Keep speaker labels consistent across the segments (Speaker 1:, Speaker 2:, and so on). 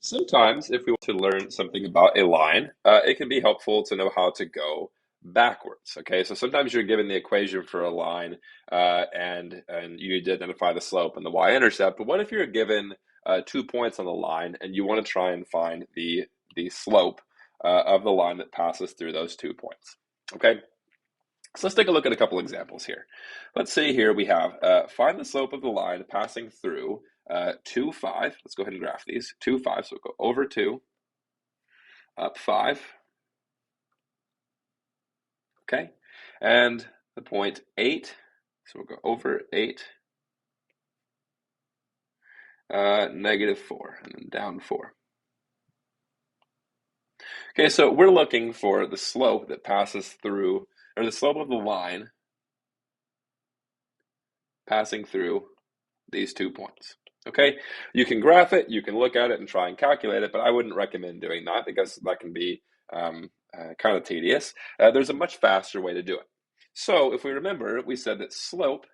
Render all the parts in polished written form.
Speaker 1: Sometimes, if we want to learn something about a line, it can be helpful to know how to go backwards. Okay, so sometimes you're given the equation for a line, and you need to identify the slope and the y-intercept. But what if you're given 2 points on the line and you want to try and find the slope of the line that passes through those 2 points? Okay, so let's take a look at a couple examples here. Let's see here we have find the slope of the line passing through 2, 5. Let's go ahead and graph these. 2, 5. So we'll go over 2, up 5. Okay. And the point 8. So we'll go over 8, -4, and then down 4. Okay, so we're looking for the slope that passes through, or the slope of the line passing through these 2 points. Okay, you can graph it, you can look at it and try and calculate it, but I wouldn't recommend doing that because that can be kind of tedious. There's a much faster way to do it. So if we remember, we said that slope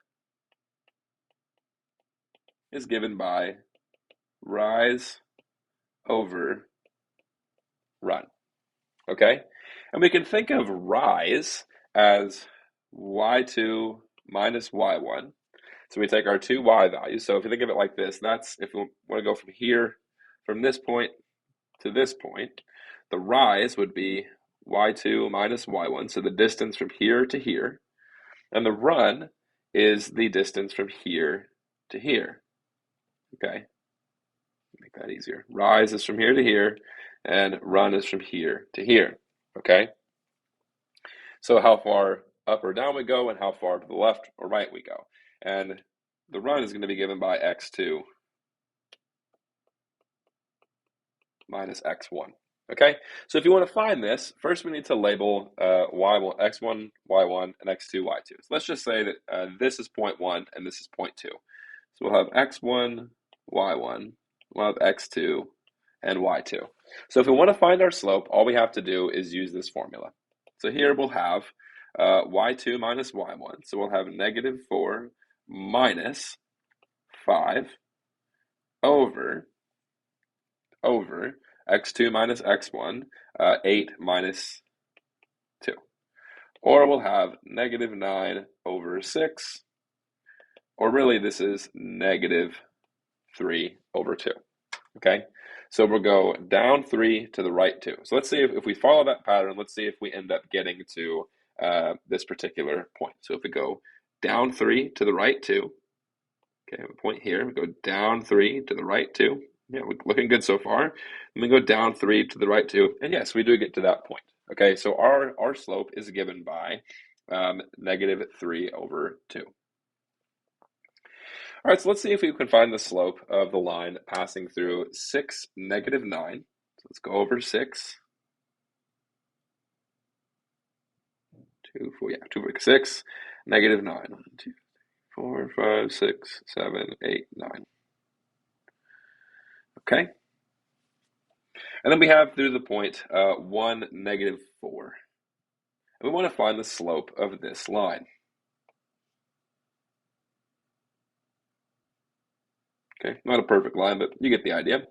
Speaker 1: is given by rise over run. Okay, and we can think of rise as y2 minus y1. So we take our two y values. So if you think of it like this, that's if we want to go from here, from this point to this point, the rise would be y2 minus y1, so the distance from here to here, and the run is the distance from here to here. Okay, make that easier. Rise is from here to here, and run is from here to here. Okay, so how far up or down we go, and how far to the left or right we go. And the run is going to be given by x2 minus x1. Okay, so if you want to find this, first we need to label y1, x1, y1, and x2, y2. So let's just say that this is point 1 and this is point 2. So we'll have x1, y1, we'll have x2, and y2. So if we want to find our slope, all we have to do is use this formula. So here we'll have y2 minus y1. So we'll have -4 minus 5 over x2 minus x1, 8 minus 2. Or we'll have -9 over 6, or really this is -3 over 2. Okay, so we'll go down 3 to the right 2. So let's see if we follow that pattern, let's see if we end up getting to this particular point. So if we go down 3 to the right 2, okay, a point here, we go down 3 to the right 2. Yeah, we're looking good so far. And we go down 3 to the right 2, and yes, we do get to that point. Okay, so our slope is given by -3 over 2. All right, so let's see if we can find the slope of the line passing through 6, -9. So let's go over 6. 2, 4, yeah, 2, 6, -9. 1, 2, 4, 5, 6, 7, 8, 9. Okay. And then we have through the point 1, -4. And we want to find the slope of this line. Okay, not a perfect line, but you get the idea.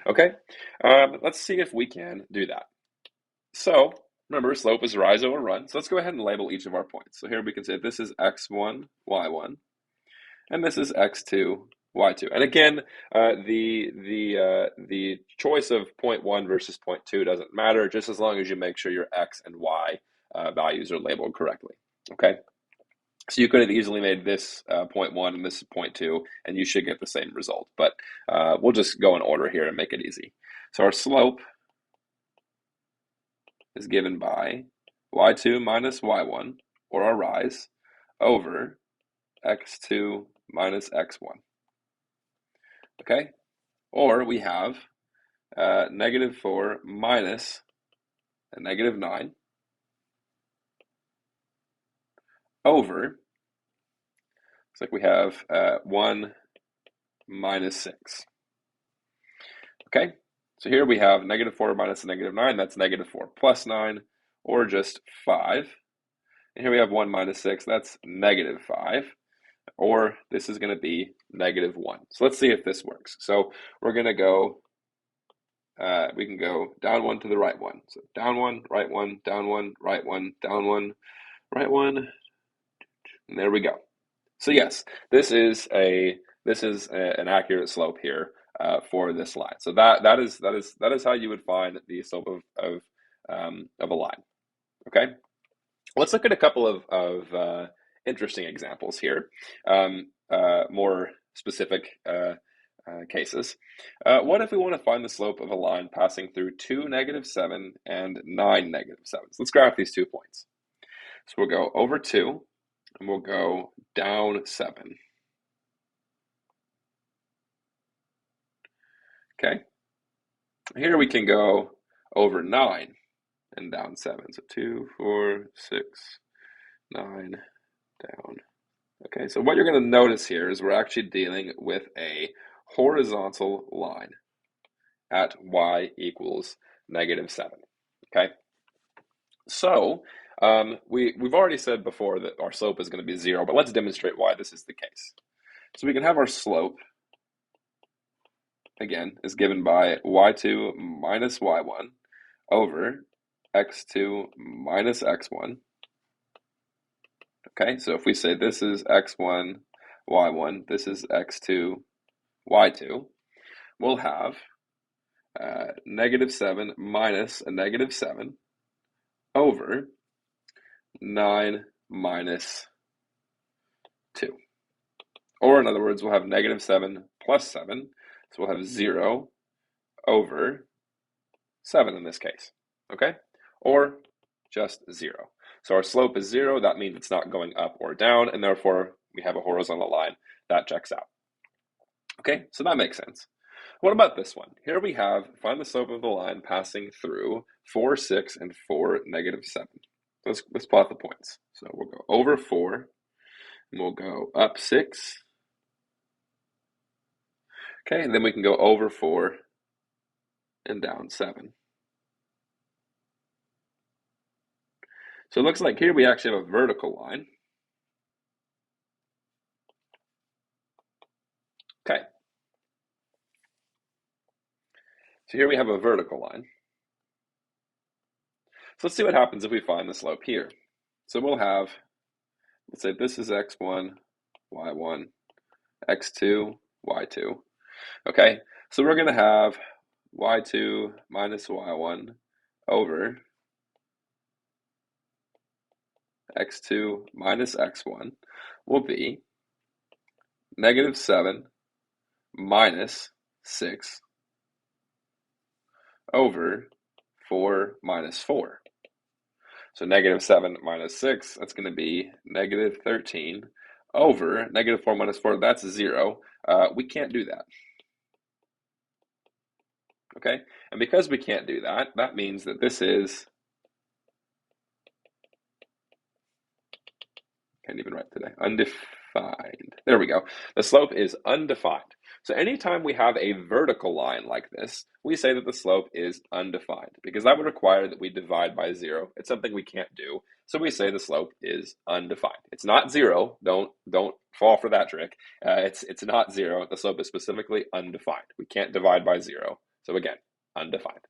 Speaker 1: Okay, let's see if we can do that. So remember, slope is rise over run. So let's go ahead and label each of our points. So here we can say this is x1, y1, and this is x2, y2. And again, the choice of point 1 versus point 2 doesn't matter, just as long as you make sure your x and y values are labeled correctly. Okay. So you could have easily made this point 1 and this point 2, and you should get the same result. But we'll just go in order here and make it easy. So our slope is given by y2 minus y1, or our rise, over x2 minus x1. Okay? Or we have -4 minus a -9 over, looks like we have 1 minus 6. Okay? So here we have -4 minus a -9, that's -4 plus 9, or just 5. And here we have 1 minus 6, that's -5. Or this is going to be -1. So let's see if this works. So we're going to go we can go down one to the right one. So down one, right one, down one, right one, down one, right one, and there we go. So yes, an accurate slope here for this line. So that is how you would find the slope of a line. Okay, let's look at a couple of interesting examples here, more specific cases. What if we want to find the slope of a line passing through 2, -7 and 9, -7? So let's graph these 2 points. So we'll go over 2 and we'll go down 7. Okay, here we can go over 9 and down 7. So 2, 4, 6, 9, down. Okay, so what you're going to notice here is we're actually dealing with a horizontal line at y equals -7. Okay, so we've already said before that our slope is going to be 0, but let's demonstrate why this is the case. So we can have our slope, again, is given by y2 minus y1 over x2 minus x1. Okay, so if we say this is x1, y1, this is x2, y2, we'll have -7 minus a -7 over 9 minus 2. Or in other words, we'll have -7 plus 7, so we'll have 0 over 7 in this case, okay? Or just 0. So our slope is 0, that means it's not going up or down, and therefore we have a horizontal line that checks out. Okay, so that makes sense. What about this one? Here we have, find the slope of the line passing through 4, 6, and 4, -7. Let's plot the points. So we'll go over 4, and we'll go up 6. Okay, and then we can go over 4 and down 7. So it looks like here we actually have a vertical line. Okay. So here we have a vertical line. So let's see what happens if we find the slope here. So we'll have, let's say this is x1, y1, x2, y2. Okay, so we're going to have y2 minus y1 over x2 minus x1 will be -7 minus 6 over 4 minus 4. So -7 minus 6, that's going to be -13 over -4 minus 4, that's 0. We can't do that. Okay, and because we can't do that, that means that this is, can't even write today, undefined. There we go. The slope is undefined. So anytime we have a vertical line like this, we say that the slope is undefined because that would require that we divide by 0. It's something we can't do. So we say the slope is undefined. It's not 0. Don't fall for that trick. It's not 0. The slope is specifically undefined. We can't divide by 0. So again, undefined.